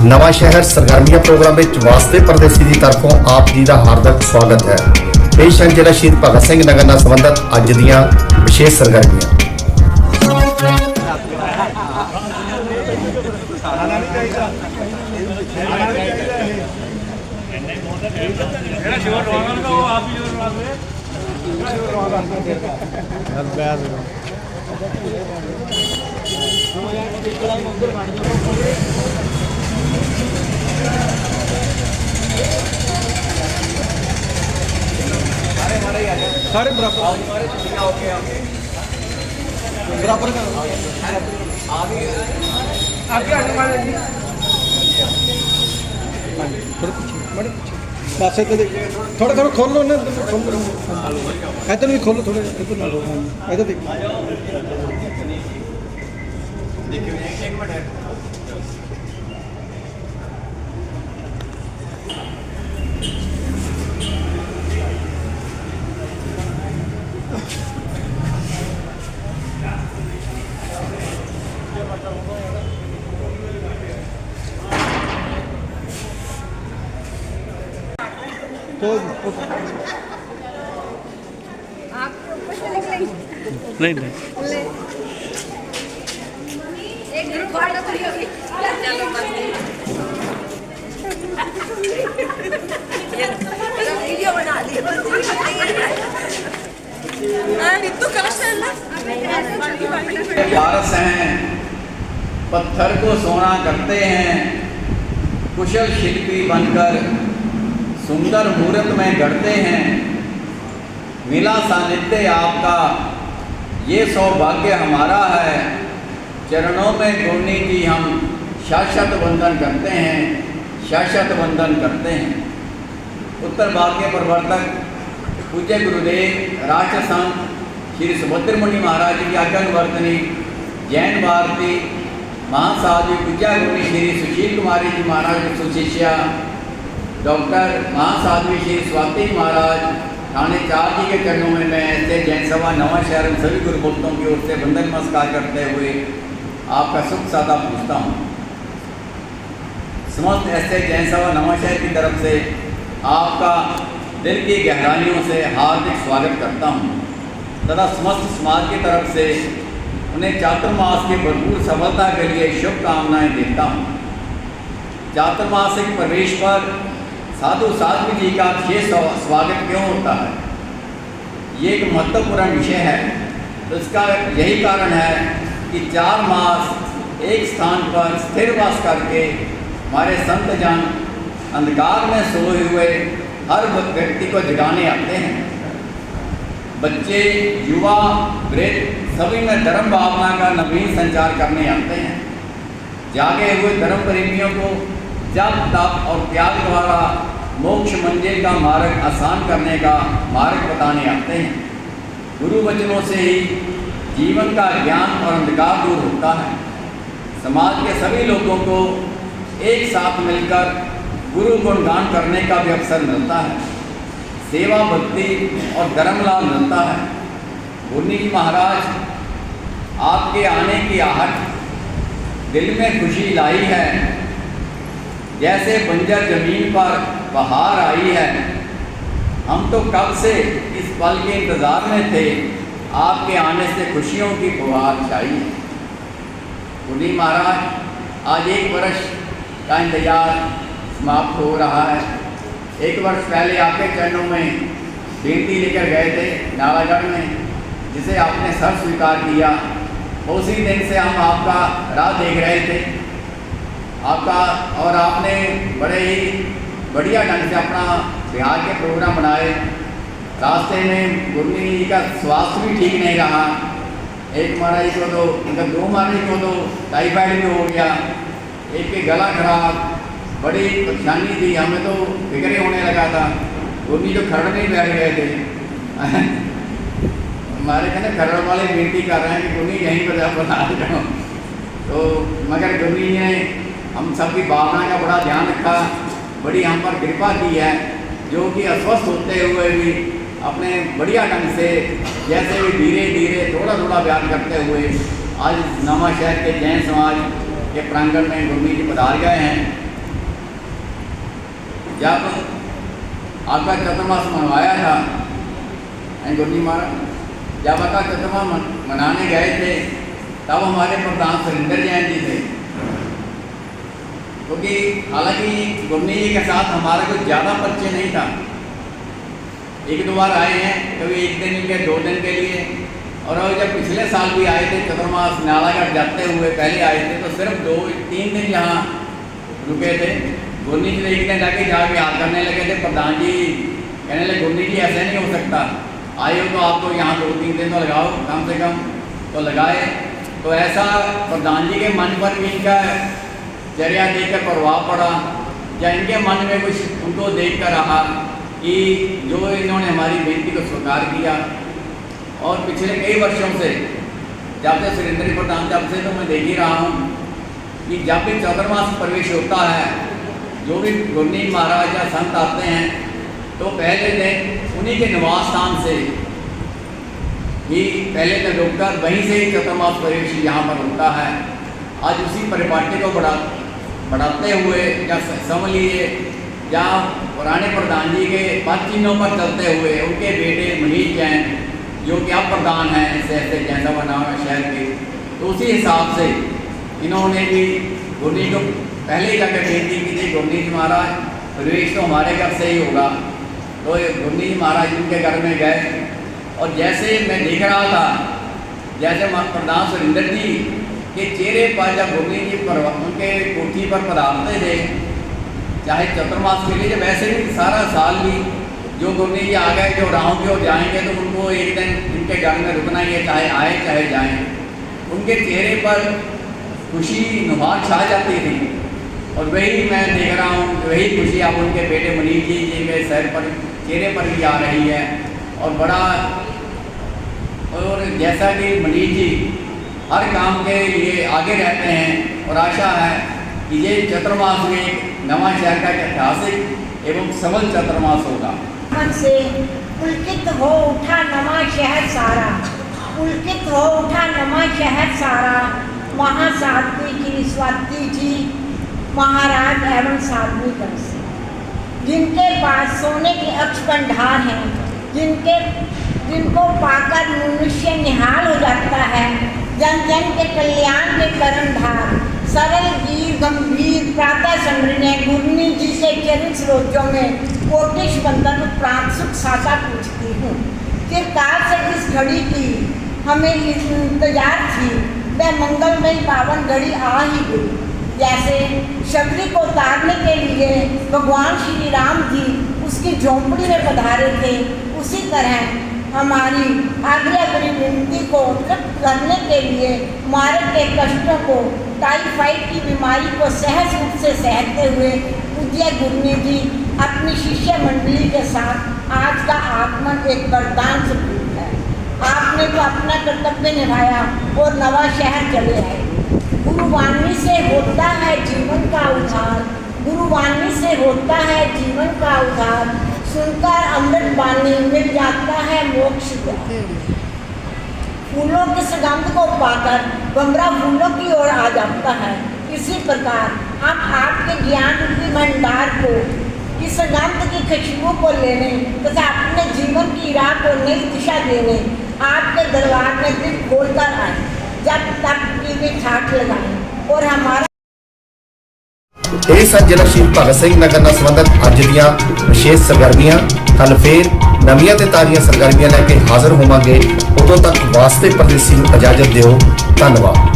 नवा शहर सरगर्मियां प्रोग्राम में वास्ते परदेसी की तरफों आप जी का हार्दिक स्वागत है। पेश हैं जिला शहीद भगत सिंह नगर नाल संबंधित अज दियां विशेष सरगर्मियां। सारे बराबर बराबर आगे आने वाले जी थोड़े पीछे बस थोड़ा थोड़ा खोल लो ना, इधर भी खोलो, थोड़े इधर ना लो, इधर देखिए एक मिनट है। तो नहीं एक ग्रुप वाला तो चलो वीडियो बना ली तो यारस हैं, पत्थर को सोना करते हैं, कुशल शिल्पी बनकर सुंदर मूर्त में गढ़ते हैं। मिला सानिध्य आपका ये सौभाग्य हमारा है, चरणों में गुरनी जी हम शाश्वत वंदन करते हैं, शाश्वत वंदन करते हैं। उत्तर भाग के प्रवर्तक पूज्य गुरुदेव राष्ट्र संत श्री सुभद्र मुनि महाराज की आज्ञानुवर्तनी जैन भारती महासाधु पूज्य गुरु श्री सुशील कुमारी जी महाराज की सुशिष्या डॉक्टर महासाधु श्री स्वाति महाराज थाने 4 जी के चरणों में मैं ऐसे जैन सभा नवा शहर में सभी गुरु भक्तों की ओर से वंदन नमस्कार करते हुए आपका शुभ सादा पूछता हूँ। समस्त ऐसे जैन सभा नवा शहर की तरफ से आपका दिल की गहराइयों से हार्दिक स्वागत करता हूँ तथा समस्त समाज की तरफ से उन्हें चातुर्मास की भरपूर सफलता के लिए शुभकामनाएं देता हूँ। चातुर्मासिक प्रवेश पर साधु साध्वी जी का विशेष स्वागत क्यों होता है, ये एक महत्वपूर्ण विषय है। तो इसका यही कारण है कि 4 मास एक स्थान पर स्थिर वास करके हमारे संत जन अंधकार में सोए हुए हर व्यक्ति को जगाने आते हैं। बच्चे, युवा, वृद्ध सभी में धर्म भावना का नवीन संचार करने आते हैं। जागे हुए धर्म प्रेमियों को जप तप और त्याग द्वारा मोक्ष मंजिल का मार्ग आसान करने का मार्ग बताने आते हैं। गुरु वचनों से ही जीवन का ज्ञान और अंधकार दूर होता है। समाज के सभी लोगों को एक साथ मिलकर गुरु गुणगान करने का भी अवसर मिलता है। सेवा भक्ति और धर्म लाभ मिलता है। गुरनी जी महाराज आपके आने की आहट दिल में खुशी लाई है, जैसे बंजर जमीन पर बहार आई है। हम तो कब से इस पल के इंतज़ार में थे, आपके आने से खुशियों की फुहार छाई है। गुरनी महाराज आज 1 वर्ष का इंतजार समाप्त हो रहा है। 1 वर्ष पहले आपके चरणों में बेनती लेकर गए थे नालागढ़ में, जिसे आपने सर स्वीकार किया। उसी दिन से हम आपका राह देख रहे थे आपका, और आपने बड़े ही बढ़िया ढंग से अपना बिहार के प्रोग्राम बनाए। रास्ते में गुरनी जी का स्वास्थ्य भी ठीक नहीं रहा। एक महाराज को तो मतलब 2 महाराज को तो टाइफाइड भी हो गया, एक के गला खराब, बड़ी परेशानी थी। हमें तो फिक्र ही होने लगा था। गुरनी जो खरड़ नहीं बैठ गए थे हमारे कहने खरड़ वाले विनती कर रहे हैं कि गुरनी यहीं पर आप बना जाओ। तो मगर गुरनी ने हम सबकी भावना का बड़ा ध्यान रखा, बड़ी हम पर कृपा की है, जो कि अस्वस्थ होते हुए भी अपने बढ़िया ढंग से जैसे भी धीरे धीरे थोड़ा थोड़ा बयान करते हुए आज नवा शहर के जैन समाज के प्रांगण में गुरमीत जी पधार गए हैं जब आपका चतुर्मास मनवाया था गुरनी महाराज, जब आपका चतुर्मास मनाने गए थे तब हमारे प्रधान सुरेंद्र जैन जी थे, क्योंकि हालांकि गुरनी जी के साथ हमारा कुछ ज़्यादा परिचय नहीं था। एक दो बार आए हैं, कभी एक दिन के 2 दिन के लिए, और जब पिछले साल भी आए थे चतुर्मास नालागढ़ जाते हुए पहले आए थे तो सिर्फ 2-3 दिन यहाँ रुके थे। गुरनी जी एक दिन जाके जाके याद करने लगे थे, प्रधान जी कहने लगे गुरनी जी ऐसे नहीं हो सकता, आए हो तो आपको यहाँ 2-3 दिन तो लगाओ कम से कम। तो लगाए, तो ऐसा प्रधान जी के मन पर भी इनका चर्या देख कर प्रभाव पड़ा, या इनके मन में कुछ उनको देख कर रहा कि जो इन्होंने हमारी बेनती को स्वीकार किया। और पिछले कई वर्षों से जब से सुरेंद्र प्रधान जब से तो मैं देख ही रहा हूँ कि जब भी चतुर्मास प्रवेश होता है, जो भी गुरनी महाराज या संत आते हैं तो पहले दिन उन्हीं के निवास स्थान से ही पहले दिन रुककर वहीं से ही चतुर्मास प्रवेश यहाँ पर होता है। आज उसी परिपाटी को बढ़ाते हुए या समझिए या पुराने प्रधान जी के पद चिन्हों पर चलते हुए उनके बेटे मनीष जैन जो कि अब प्रधान हैं ऐसे जैसा बना हुआ शहर के, तो उसी हिसाब से इन्होंने भी गुरनी को पहले ही जाकर बेनती की थी, गुरनी जी महाराज प्रवेश तो हमारे घर से ही होगा। तो गुरनी जी महाराज उनके घर में गए, और जैसे मैं देख रहा था जैसे प्रधान सुरेंद्र जी के चेहरे पर जब गुरनी जी पर उनके कोठी पर पधारते थे, चाहे चतुर्मास के लिए जब वैसे भी सारा साल भी जो गुरनी जी आ गए, जो राहों की ओर जाएंगे तो उनको एक दिन इनके घर में रुकना ही है, चाहे आए चाहे जाएं। उनके चेहरे पर खुशी नुहार छा जाती थी, और वही मैं देख रहा हूँ, वही खुशी अब उनके बेटे मनीष जी के सर पर चेहरे पर भी आ रही है। और बड़ा, और जैसा कि मनीष जी हर काम के लिए आगे रहते हैं, और आशा है कि ये चतुर्मास में एक नवा शहर का ऐतिहासिक एवं सबल चतुर्मास होगा। मन से पुलकित हो उठा नवा शहर सारा, पुलकित हो उठा नवा शहर सारा, वहाँ साध्वी की स्वाति जी महाराज एवं साध्वी कर से, जिनके पास सोने के अक्ष भंडार हैं, जिनको पाकर मनुष्य निहाल हो जाता है, जन जन के कल्याण के कर्णधार, सरल वीर गंभीर प्रातः समरण्य गुरनी जी से चरण सरोजों में कोटिश बंधन प्रांत सुख सासा पूछती हूँ। चिरकाल से किस घड़ी की हमें इंतजार थी, वह मंगलमय पावन घड़ी आ ही गई। जैसे शबरी को तारने के लिए भगवान श्री राम जी उसकी झोंपड़ी में पधारे थे, उसी तरह हमारी आग्रह भरी विनती को तृप्त करने के लिए मार्ग के कष्टों को, टाइफाइड की बीमारी को सहज रूप से सहते हुए पूज्य गुरनी जी अपनी शिष्य मंडली के साथ आज का आगमन एक वरदान स्वरूप है। आपने तो अपना कर्तव्य निभाया और नवा शहर चले आए। गुरुवाणी से होता है जीवन का उद्धार, गुरुवाणी से होता है जीवन का उद्धार, सुनकर अमृत वाणी मिल जाता है मोक्ष द्वार। फूलों की सुगंध को पाकर भंवरा फूलों की ओर आ जाता है। इसी प्रकार हम आपके ज्ञान रूपी भंडार को, इस सुगंध की खुशबू को लेने तथा अपने जीवन की राह को नई दिशा देने आपके दरबार में दिल खोलकर आए, जब तक की भी ठाठ लगाएं और हमारा ਇਹ ਸਨ ਜ਼ਿਲ੍ਹਾ ਸ਼ਹੀਦ ਭਗਤ ਸਿੰਘ ਨਗਰ ਨਾਲ ਸੰਬੰਧਿਤ ਅੱਜ ਦੀਆਂ ਵਿਸ਼ੇਸ਼ ਸਰਗਰਮੀਆਂ। ਕੱਲ੍ਹ ਫੇਰ ਨਵੀਆਂ ਤੇ ਤਾਜ਼ੀਆਂ ਸਰਗਰਮੀਆਂ ਲੈ ਕੇ ਹਾਜ਼ਰ ਹੋਵਾਂਗੇ। ਉਦੋਂ ਤੱਕ ਵਾਸਤੇ ਪਰਦੇਸੀ ਨੂੰ ਇਜਾਜ਼ਤ ਦਿਓ। ਧੰਨਵਾਦ।